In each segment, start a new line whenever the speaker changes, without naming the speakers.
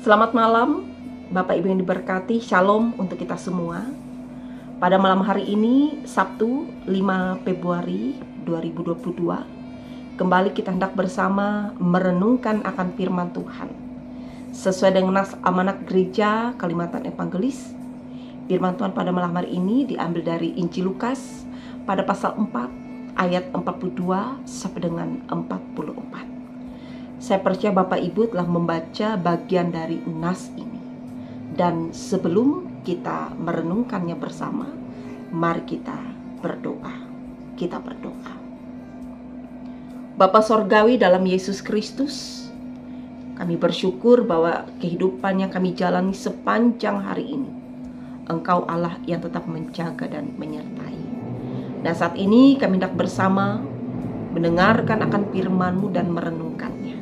Selamat malam, Bapak Ibu yang diberkati, Shalom untuk kita semua. Pada malam hari ini, Sabtu 5 Februari 2022, kembali kita hendak bersama merenungkan akan firman Tuhan. Sesuai dengan nas amanat gereja Kalimantan Evangelis, firman Tuhan pada malam hari ini diambil dari Injil Lukas pada pasal 4 ayat 42 sampai dengan 44. Saya percaya Bapak Ibu telah membaca bagian dari nas ini. Dan sebelum kita merenungkannya bersama, mari kita berdoa. Kita berdoa. Bapa Sorgawi dalam Yesus Kristus, kami bersyukur bahwa kehidupan yang kami jalani sepanjang hari ini, Engkau Allah yang tetap menjaga dan menyertai. Dan saat ini kami hendak bersama mendengarkan akan firman-Mu dan merenungkannya.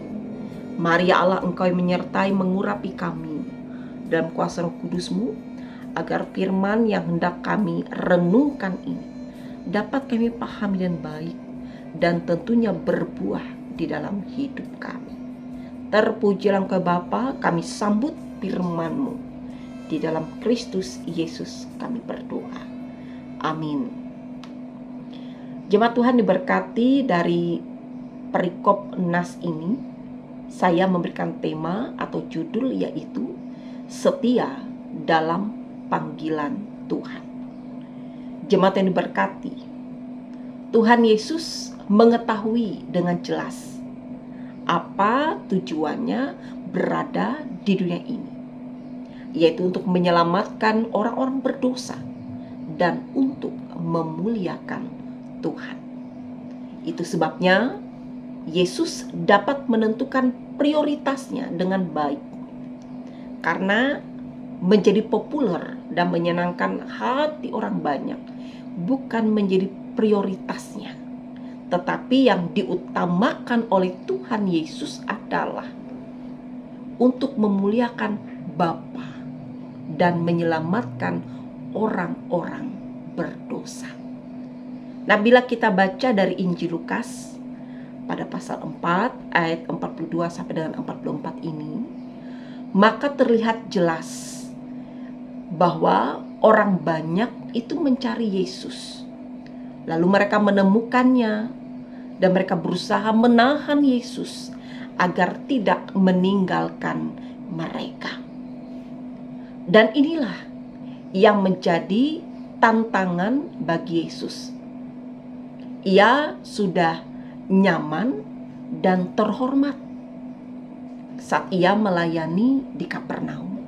Mari ya Allah, Engkau yang menyertai mengurapi kami dalam kuasa Roh Kudus-Mu, agar firman yang hendak kami renungkan ini dapat kami pahami dan baik, dan tentunya berbuah di dalam hidup kami. Terpujilah Engkau Bapa, kami sambut firman-Mu. Di dalam Kristus Yesus kami berdoa. Amin. Jemaat Tuhan diberkati, dari perikop nas ini saya memberikan tema atau judul, yaitu setia dalam panggilan Tuhan. Jemaat yang diberkati, Tuhan Yesus mengetahui dengan jelas apa tujuannya berada di dunia ini, yaitu untuk menyelamatkan orang-orang berdosa dan untuk memuliakan Tuhan. Itu sebabnya Yesus dapat menentukan prioritasnya dengan baik, karena menjadi populer dan menyenangkan hati orang banyak bukan menjadi prioritasnya, tetapi yang diutamakan oleh Tuhan Yesus adalah untuk memuliakan Bapa dan menyelamatkan orang-orang berdosa. Nah, bila kita baca dari Injil Lukas pada pasal 4 ayat 42 sampai dengan 44 ini, maka terlihat jelas bahwa orang banyak itu mencari Yesus. Lalu mereka menemukannya dan mereka berusaha menahan Yesus agar tidak meninggalkan mereka. Dan inilah yang menjadi tantangan bagi Yesus. Ia sudah nyaman dan terhormat saat ia melayani di Kapernaum.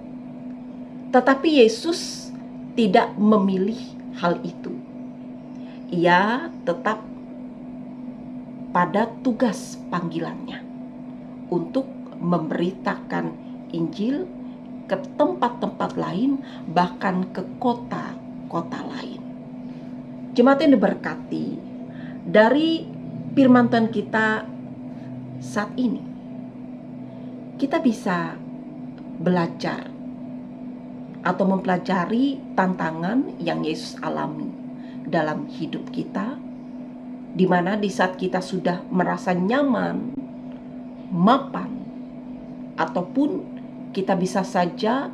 Tetapi Yesus tidak memilih hal itu. Ia tetap pada tugas panggilannya untuk memberitakan Injil ke tempat-tempat lain, bahkan ke kota-kota lain. Jemaat yang diberkati, dari firman Tuhan kita saat ini, kita bisa belajar atau mempelajari tantangan yang Yesus alami dalam hidup kita, di mana di saat kita sudah merasa nyaman, mapan, ataupun kita bisa saja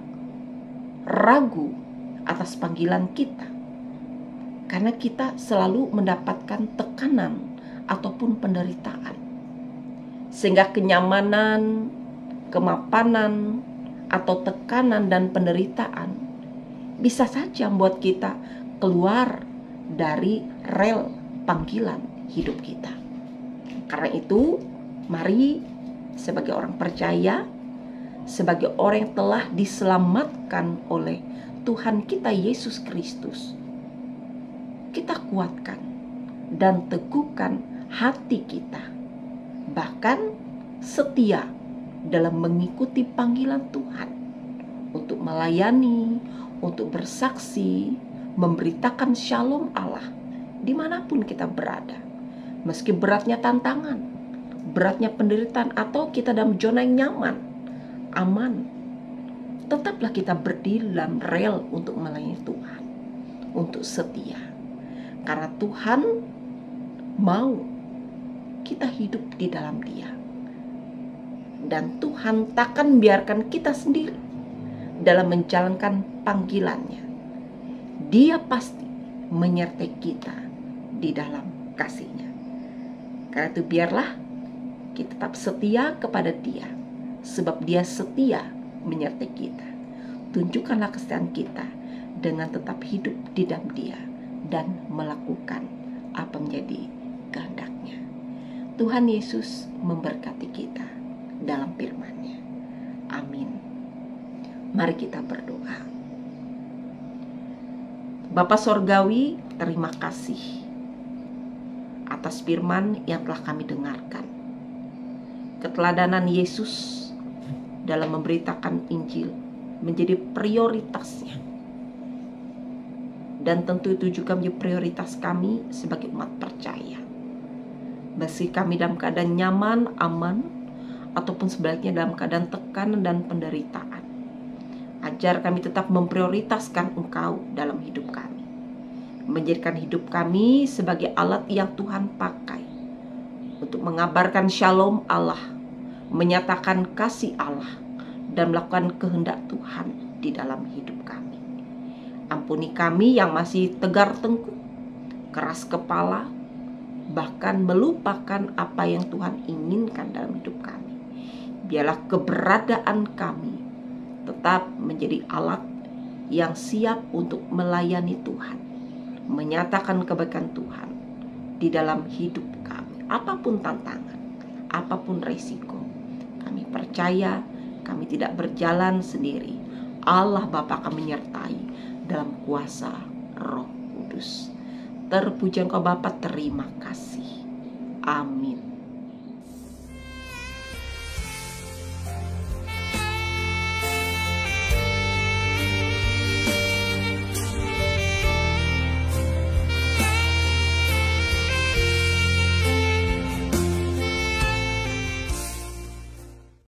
ragu atas panggilan kita, karena kita selalu mendapatkan tekanan ataupun penderitaan, sehingga kenyamanan, kemapanan, atau tekanan dan penderitaan bisa saja membuat kita keluar dari rel panggilan hidup kita. Karena itu, mari sebagai orang percaya, sebagai orang yang telah diselamatkan oleh Tuhan kita Yesus Kristus, kita kuatkan dan teguhkan hati kita, bahkan setia dalam mengikuti panggilan Tuhan untuk melayani, untuk bersaksi, memberitakan shalom Allah dimanapun kita berada. Meski beratnya tantangan, beratnya penderitaan, atau kita dalam zona yang nyaman, aman, tetaplah kita berdiri dalam rel untuk melayani Tuhan, untuk setia. Karena Tuhan mau kita hidup di dalam Dia. Dan Tuhan takkan biarkan kita sendiri dalam menjalankan panggilannya. Dia pasti menyertai kita di dalam kasih-Nya. Karena itu biarlah kita tetap setia kepada Dia, sebab Dia setia menyertai kita. Tunjukkanlah kesetiaan kita dengan tetap hidup di dalam Dia dan melakukan apa menjadi kehendak-Nya. Tuhan Yesus memberkati kita dalam firman-Nya. Amin. Mari kita berdoa. Bapa Sorgawi, terima kasih atas firman yang telah kami dengarkan. Keteladanan Yesus dalam memberitakan Injil menjadi prioritasnya. Dan tentu itu juga menjadi prioritas kami sebagai umat percaya. Meski kami dalam keadaan nyaman, aman, ataupun sebaliknya dalam keadaan tekanan dan penderitaan. Ajar kami tetap memprioritaskan Engkau dalam hidup kami. Menjadikan hidup kami sebagai alat yang Tuhan pakai untuk mengabarkan shalom Allah, menyatakan kasih Allah, dan melakukan kehendak Tuhan di dalam hidup kami. Ampuni kami yang masih tegar tengkuk, keras kepala, bahkan melupakan apa yang Tuhan inginkan dalam hidup kami. Biarlah keberadaan kami tetap menjadi alat yang siap untuk melayani Tuhan, menyatakan kebaikan Tuhan di dalam hidup kami. Apapun tantangan, apapun resiko, kami percaya kami tidak berjalan sendiri. Allah Bapa akan menyertai dalam kuasa Roh Kudus. Terpuji Engkau Bapa, terima kasih. Amin.